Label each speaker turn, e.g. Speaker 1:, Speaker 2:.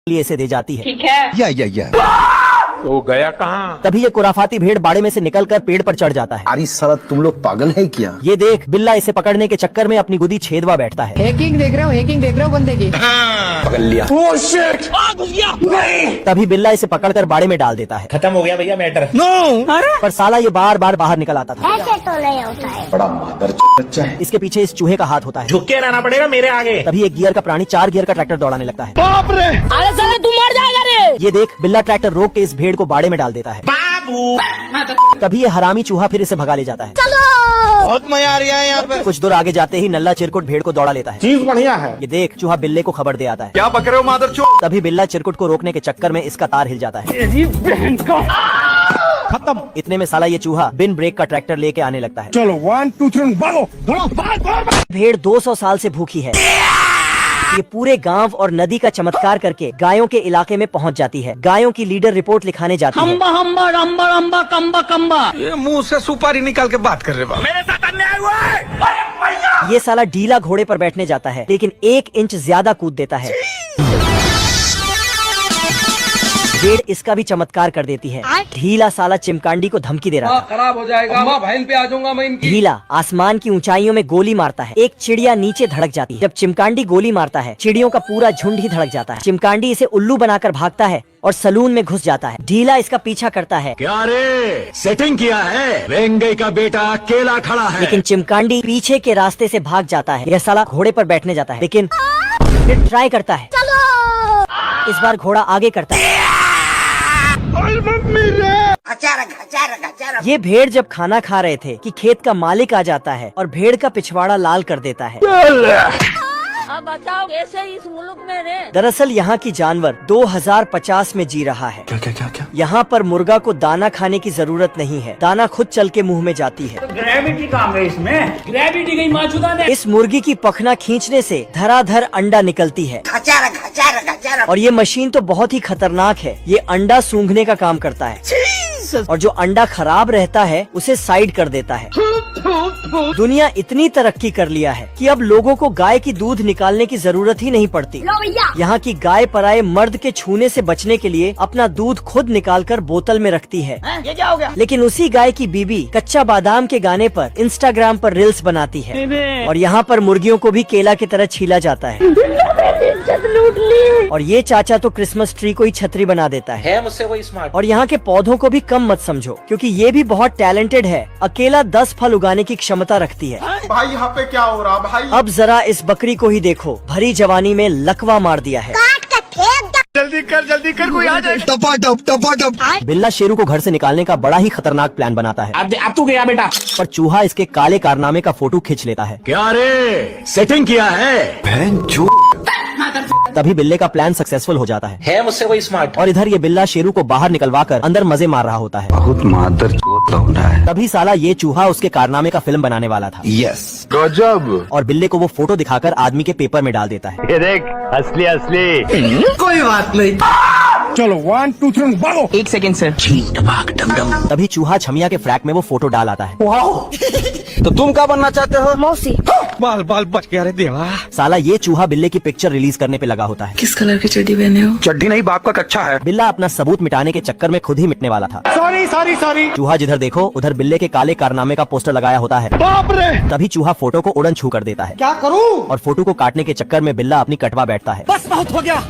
Speaker 1: लिए इसे दे जाती है।
Speaker 2: ठीक है।
Speaker 3: या
Speaker 4: तो गया कहाँ?
Speaker 1: तभी ये कुराफाती भेड़ बाड़े में से निकलकर पेड़ पर चढ़ जाता है।
Speaker 3: अरे साला तुम लोग पागल है क्या?
Speaker 1: ये देख बिल्ला इसे पकड़ने के चक्कर में अपनी गुदी छेदवा बैठता है।
Speaker 5: हैकिंग देख रहे हो बंदे की।
Speaker 3: पकड़ लिया।
Speaker 1: तभी बिल्ला इसे पकड़कर बाड़े में डाल देता है।
Speaker 4: खत्म हो गया भैया मैटर।
Speaker 1: पर साला ये बार बार बाहर निकल आता था।
Speaker 6: ऐसे तो नहीं होता है।
Speaker 3: बड़ा मादर बच्चा है।
Speaker 1: इसके पीछे इस चूहे का हाथ होता है।
Speaker 4: झुक के रहना पड़ेगा मेरे आगे।
Speaker 1: तभी एक गियर का प्राणी 4 गियर का ट्रैक्टर दौड़ाने लगता है।
Speaker 6: अरे साले तू मर जाएगा रे।
Speaker 1: ये देख बिल्ला ट्रैक्टर रोक के इस भेड़ को बाड़े में डाल देता है।
Speaker 4: बाबू
Speaker 1: तभी ये हरामी चूहा फिर इसे भगा ले जाता है।
Speaker 4: बहुत मजा आ रहा है यहाँ पे।
Speaker 1: कुछ दूर आगे जाते ही नल्ला चिरकुट भेड़ को दौड़ा लेता है।
Speaker 4: चीज बढ़िया है।
Speaker 1: ये देख चूहा बिल्ले को खबर दे आता है।
Speaker 4: क्या पकड़े हो मादरचोद?
Speaker 1: तभी बिल्ला चिरकुट को रोकने के चक्कर में इसका तार हिल जाता है।
Speaker 4: खत्म।
Speaker 1: इतने में साला ये चूहा बिन ब्रेक का ट्रैक्टर लेके आने लगता है।
Speaker 4: चलो 1 2 3 भागो।
Speaker 1: भेड़ 200 साल से भूखी है। ये पूरे गांव और नदी का चमत्कार करके गायों के इलाके में पहुंच जाती है। गायों की लीडर रिपोर्ट लिखाने जाती है।
Speaker 5: हम्बा रंबा रंबा कम्बा कम्बा।
Speaker 4: ये मुंह से सुपारी निकाल के बात कर रहे हो। मेरे साथ अन्याय हुआ है।
Speaker 1: ये साला ढीला घोड़े पर बैठने जाता है लेकिन 1 इंच ज्यादा कूद देता है। भेड़ इसका भी चमत्कार कर देती है। ढीला साला चिमकांडी को धमकी दे रहा था।
Speaker 7: खराब हो जाएगा। बहन पे आ जाऊंगा मैं इनकी।
Speaker 1: ढीला आसमान की ऊंचाइयों में गोली मारता है। एक चिड़िया नीचे धड़क जाती है। जब चिमकांडी गोली मारता है चिड़ियों का पूरा झुंड ही धड़क जाता है। चिमकांडी इसे उल्लू बनाकर भागता है और सलून में घुस जाता है। ढीला इसका पीछा करता है।
Speaker 8: क्या रे सेटिंग किया है? वेंगे का बेटा अकेला खड़ा है।
Speaker 1: लेकिन चिमकांडी पीछे के रास्ते से भाग जाता है। यह साला घोड़े पर बैठने जाता है लेकिन फिर ट्राई करता है। इस बार घोड़ा आगे करता है। ये भेड़ जब खाना खा रहे थे कि खेत का मालिक आ जाता है और भेड़ का पिछवाड़ा लाल कर देता है।
Speaker 6: अब बताओ कैसे इस मुल्क में रहे।
Speaker 1: दरअसल यहाँ की जानवर 2050 में जी रहा है।
Speaker 3: क्या?
Speaker 1: यहाँ पर मुर्गा को दाना खाने की जरूरत नहीं है। दाना खुद चल के मुंह में जाती है।
Speaker 7: ग्रेविटी काम है इसमें। ग्रेविटी गई माचुदा ने।
Speaker 1: इस मुर्गी की पखना खींचने से धराधर अंडा निकलती है। और ये मशीन तो बहुत ही खतरनाक है। ये अंडा सूंघने का काम करता है और जो अंडा खराब रहता है उसे साइड कर देता है। दुनिया इतनी तरक्की कर लिया है कि अब लोगों को गाय की दूध निकालने की जरूरत ही नहीं पड़ती। यहाँ की गाय पराये मर्द के छूने से बचने के लिए अपना दूध खुद निकालकर बोतल में रखती है।
Speaker 5: ये क्या हो गया?
Speaker 1: लेकिन उसी गाय की बीबी कच्चा बादाम के गाने पर इंस्टाग्राम पर रील्स बनाती है। और यहाँ पर मुर्गियों को भी केला की तरह छीला जाता है। और ये चाचा तो क्रिसमस ट्री को ही छतरी बना देता है।
Speaker 4: मुझसे कोई स्मार्ट।
Speaker 1: और यहाँ के पौधों को भी कम मत समझो क्योंकि ये भी बहुत टैलेंटेड है। अकेला 10 फल उगाने की क्षमता रखती है।
Speaker 4: भाई यहाँ पे क्या हो रहा भाई?
Speaker 1: अब जरा इस बकरी को ही देखो, भरी जवानी में लकवा मार दिया है।
Speaker 4: जल्दी कर कोई आ जाए।
Speaker 3: टपा
Speaker 1: बिल्ला शेरू को घर से निकालने का बड़ा ही खतरनाक प्लान बनाता है।
Speaker 4: अब तू गया बेटा।
Speaker 1: पर चूहा इसके काले कारनामे का फोटो खींच लेता है।
Speaker 8: क्या रे सेटिंग किया है?
Speaker 1: तभी बिल्ले का प्लान सक्सेसफुल हो जाता है।
Speaker 4: मुझसे कोई स्मार्ट।
Speaker 1: और इधर ये बिल्ला शेरू को बाहर निकलवाकर अंदर मजे मार रहा होता है।
Speaker 3: बहुत मादर चोत लौंडा है।
Speaker 1: तभी साला ये चूहा उसके कारनामे का फिल्म बनाने वाला था।
Speaker 3: यस
Speaker 4: गजब।
Speaker 1: और बिल्ले को वो फोटो दिखाकर आदमी के पेपर में डाल देता है।
Speaker 8: ये देख असली।
Speaker 5: कोई बात नहीं।
Speaker 4: चलो 1 2 3 भागो।
Speaker 5: 1 सेकंड सर।
Speaker 1: तभी चूहा छमिया के फ्रैक में वो फोटो डाल आता है।
Speaker 4: तो तुम क्या बनना चाहते हो?
Speaker 6: मौसी।
Speaker 4: बाल बच गया रे देवा।
Speaker 1: साला ये चूहा बिल्ले की पिक्चर रिलीज करने पे लगा होता है।
Speaker 5: किस कलर की चड्डी पहने हो?
Speaker 4: चड्डी नहीं बाप का कच्चा है।
Speaker 1: बिल्ला अपना सबूत मिटाने के चक्कर में खुद ही मिटने वाला था।
Speaker 4: सॉरी।
Speaker 1: चूहा जिधर देखो उधर बिल्ले के काले कारनामे का पोस्टर लगाया होता है।
Speaker 4: बाप रे।
Speaker 1: तभी चूहा फोटो को उड़न छू कर देता है।
Speaker 4: क्या करूँ?
Speaker 1: और फोटो को काटने के चक्कर में बिल्ला अपनी कटवा बैठता है।
Speaker 4: बस बहुत हो गया।